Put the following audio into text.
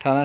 18